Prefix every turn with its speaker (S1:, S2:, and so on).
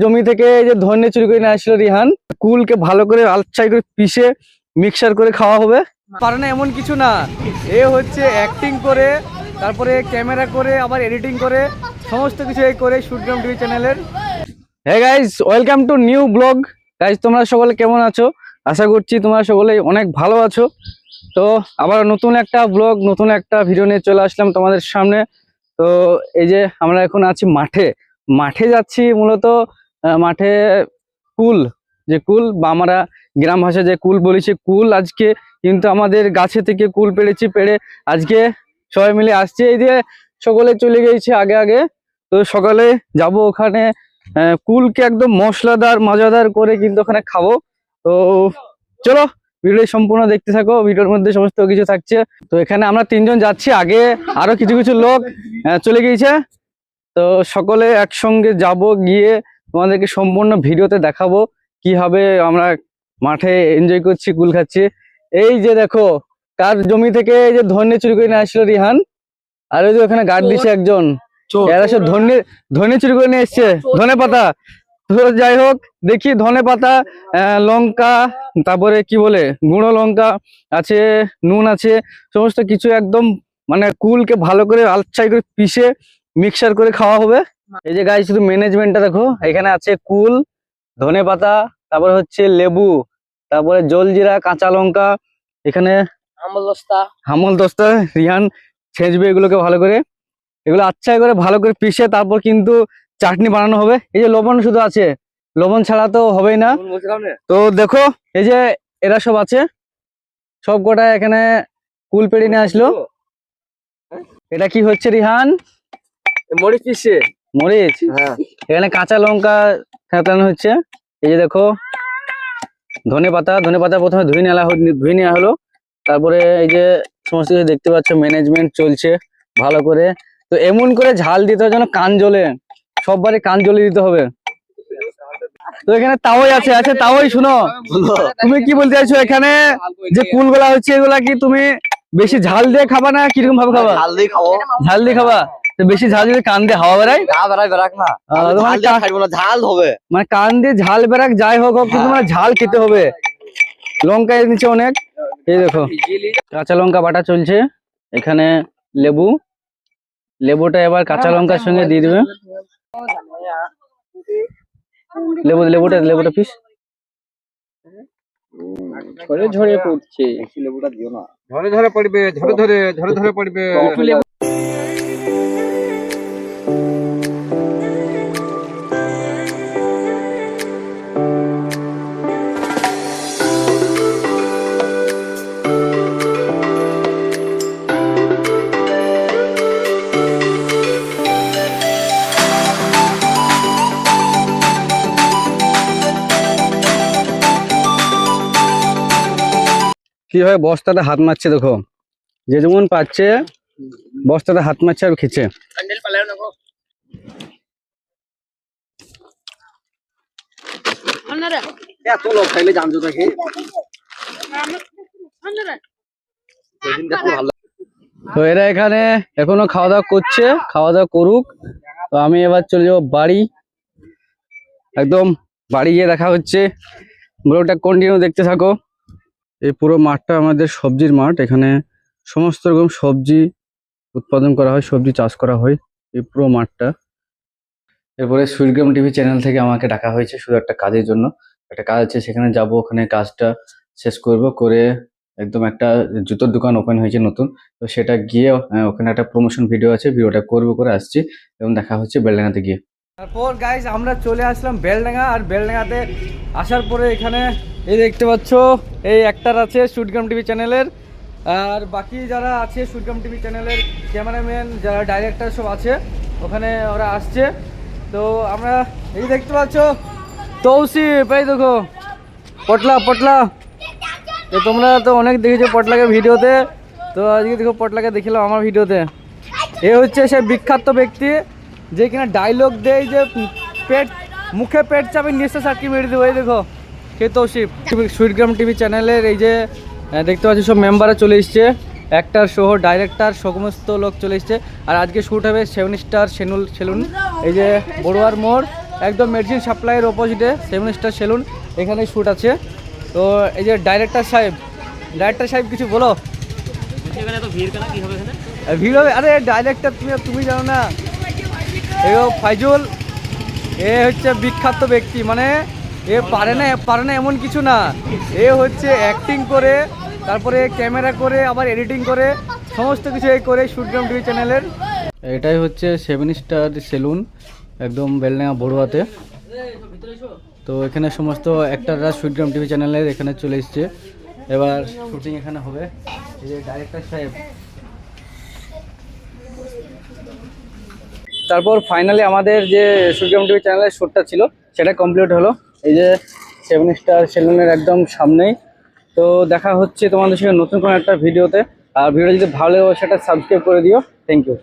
S1: জমি থেকে যে ধনে চুরি করে নিয়ে আসছিল রিহান, কুলকে ভালো করে আলচাই করে পিষে মিক্সার করে খাওয়া হবে। পারে না এমন কিছু না, এ হচ্ছে অ্যাক্টিং করে, তারপরে ক্যামেরা করে, আবার এডিটিং করে, সমস্ত কিছু এই করে শুটগ্রাম টিভি চ্যানেলের। হ্যাঁ guys, welcome to new blog. Guys তোমরা সকলে কেমন আছো? আশা করছি তোমরা সকলে অনেক ভালো আছো। তো আবার নতুন একটা ব্লগ, নতুন একটা ভিডিও নিয়ে চলে আসলাম তোমাদের সামনে। তো এই যে আমরা এখন আছি মাঠে যাচ্ছি মূলত। মাঠে কুল, যে কুল বা আমরা গ্রাম ভাষায় যে কুল বলি, সে কুল আজকে কিন্তু আমাদের গাছে থেকে কুল পেড়ে আজকে সবাই মিলে আসছে। এই দিয়ে সকলে চলে গেছে আগে। তো সকালে যাব ওখানে, কুলকে একদম মশলাদার মজাদার করে কিন্তু ওখানে খাবো। তো চলো ভিডিও সম্পূর্ণ দেখতে থাকো, ভিডিওর মধ্যে সমস্ত কিছু থাকছে। তো এখানে আমরা তিনজন যাচ্ছি, আগে আরো কিছু লোক চলে গিয়েছে। তো সকলে একসঙ্গে যাব, গিয়ে তোমাদেরকে সম্পূর্ণ ভিডিওতে দেখাবো কিভাবে আমরা মাঠে এনজয় করছি, কুল খাচ্ছি। এই যে দেখো, কার জমি থেকে এই যে ধনে চুরি করে নিয়ে আসছিল রিহান, আর ওই যে ওখানে গার্ড দিচ্ছে একজন, এরা সব ধনে চুরি করে নিয়ে এসছে, ধনে পাতা। তো যাই হোক, দেখি ধনে পাতা, লঙ্কা, তারপরে কি বলে গুঁড়ো লঙ্কা আছে, নুন আছে, সমস্ত কিছু একদম মানে কুলকে ভালো করে আলচাই করে পিষে মিক্সার করে খাওয়া হবে। এই যে গাইস, শুধু ম্যানেজমেন্টটা দেখো, এখানে আছে কুল, ধনে পাতা, তারপরে হচ্ছে লেবু, তারপরে জলজিরা, কাঁচা লঙ্কা, এখানে হামল দস্তা রিহান ছেঁচবে এগুলোকে ভালো করে, এগুলো আচ্ছা করে ভালো করে পিষে তারপর কিন্তু চাটনি বানানো হবে। এই যে লবণ শুধু আছে, লবণ ছাড়া তো হবেই না। তো দেখো এই যে এরা সব আছে, সব কটা এখানে কুল পেড়ে নিয়ে আসলো। এটা কি হচ্ছে রিহান? মরিচ পিষছে, মরিচ। এখানে কাঁচা লঙ্কা থেঁতানো হচ্ছে। এই যে দেখো ধনে পাতা প্রথমে ধুয়ে নেওয়া হলো, তারপরে এই যে সমস্ত কিছু দেখতে পাচ্ছ, ম্যানেজমেন্ট চলছে ভালো করে। তো এমন করে ঝাল দিতে হবে যেন কান জ্বলে, সববারে কান জ্বলে দিতে হবে। তো এখানে তাওই আছে, তাওই শুনো, তুমি কি বলতে চাইছো? এখানে যে কুলগুলা হচ্ছে, এগুলা কি তুমি বেশি ঝাল দিয়ে খাবা না কিরকম ভাবে খাবা? ঝাল দিয়ে খাবা। তো বেশি ঝাল দিলে কান দিয়ে হাওয়া বেড়ায়, ঝাল হবে মানে কান দিয়ে ঝাল বেড়াক, যাই হোক কিন্তু মানে ঝাল খেতে হবে। লঙ্কা এর নিচে অনেক, এই দেখো কাঁচা লঙ্কা বাটা চলছে। এখানে লেবুটা এবার কাঁচা লঙ্কার সঙ্গে দিয়ে দিবে। লেবুটা পিস ঝরে পড়ছে, লেবুটা দিও না, ঝরে পড়বে। কিভাবে বস্তাতে হাত মারছে দেখো, যে যেমন পাচ্ছে বস্তাতে হাত মারছে আর খেছে। তো এরা এখানে এখনো খাওয়া দাওয়া করছে, খাওয়া দাওয়া করুক। তো আমি এবার চলে যাবো বাড়ি, একদম বাড়ি গিয়ে দেখা হচ্ছে। ব্লগটা কন্টিনিউ দেখতে থাকো। এই পুরো মাঠটা আমাদের সবজির মাঠ, এখানে সমস্ত রকম সবজি উৎপাদন করা হয়, সবজি চাষ করা হয় এই পুরো মাঠটা। এরপরে শুটগ্রাম টিভি চ্যানেল থেকে আমাকে ডাকা হয়েছে শুধু একটা কাজের জন্য, একটা কাজ আছে, সেখানে যাব, ওখানে কাজটা শেষ করে একদম একটা জুতোর দোকান ওপেন হয়েছে নতুন, তো সেটা গিয়ে ওখানে একটা প্রমোশন ভিডিও আছে, ভিডিওটা করে আসছি এবং দেখা হচ্ছে বেলডাঙ্গাতে গিয়ে। তারপর গাইজ আমরা চলে আসলাম বেলডাঙ্গা, আর বেলডাঙ্গাতে আসার পরে এখানে এই দেখতে পাচ্ছ, এই অ্যাক্টর আছে শুটগ্রাম টিভি চ্যানেলের, আর বাকি যারা আছে শুটগ্রাম টিভি চ্যানেলের ক্যামেরাম্যান, যারা ডাইরেক্টর সব আছে, ওখানে ওরা আসছে। তো আমরা এই দেখতে পাচ্ছ তৌসিফ, এই দেখো পটলা। তো তোমরা তো অনেক দেখেছো পটলাকে ভিডিওতে, তো আজকে দেখো পটলাকে দেখিলাম আমার ভিডিওতে। এ হচ্ছে সে বিখ্যাত ব্যক্তি যে কিনা ডায়লগ দেয় যে মুখে পেট চাপে নিঃশ্বাস আটকে মেরে দেবো। এই দেখো সে তৌসিফ, শুটগ্রাম টিভি চ্যানেলের এই যে দেখতে পাচ্ছি সব মেম্বাররা চলে এসছে, অ্যাক্টর সহ ডাইরেক্টর সমস্ত লোক চলে এসছে। আর আজকে শ্যুট হবে 7 স্টার সেলুন, এই যে বড়ুয়ার মোড়, একদম মেডিসিন সাপ্লাইয়ের অপোজিটে 7 স্টার সেলুন, এখানে শ্যুট আছে। তো এই যে ডাইরেক্টর সাহেব কিছু বলো।
S2: এখানে তো ভিড় কেন, কি হবে এখানে?
S1: ভিড় হবে, আরে ডাইরেক্টর তুমি জানো না, এও ফাইজুল, এ হচ্ছে বিখ্যাত ব্যক্তি, মানে এ পারে না এমন কিছু না, এ হচ্ছে অ্যাক্টিং করে, তারপরে ক্যামেরা করে, আবার এডিটিং করে, সমস্ত কিছু এ করে সুটগ্রাম টিভি চ্যানেলের। এটাই হচ্ছে 7 স্টার সেলুন, একদম বেলডাঙ্গা বড়ুয়াতে। তো এখানে সমস্ত অ্যাক্টাররা সুটগ্রাম টিভি চ্যানেলের এখানে চলে এসছে, এবার শুটিং এখানে হবে। এই যে ডাইরেক্টর সাহেব, তারপর ফাইনালি আমাদের যে সুটগ্রাম টিভি চ্যানেলের শ্যুটটা ছিল সেটা কমপ্লিট হলো, এই যে 7 স্টার সেলুনের একদম সামনেই। তো দেখা হচ্ছে তোমাদের সঙ্গে নতুন কোনো একটা ভিডিওতে। আর ভিডিও যদি ভালো লাগে সেটা সাবস্ক্রাইব করে দিও। Thank you.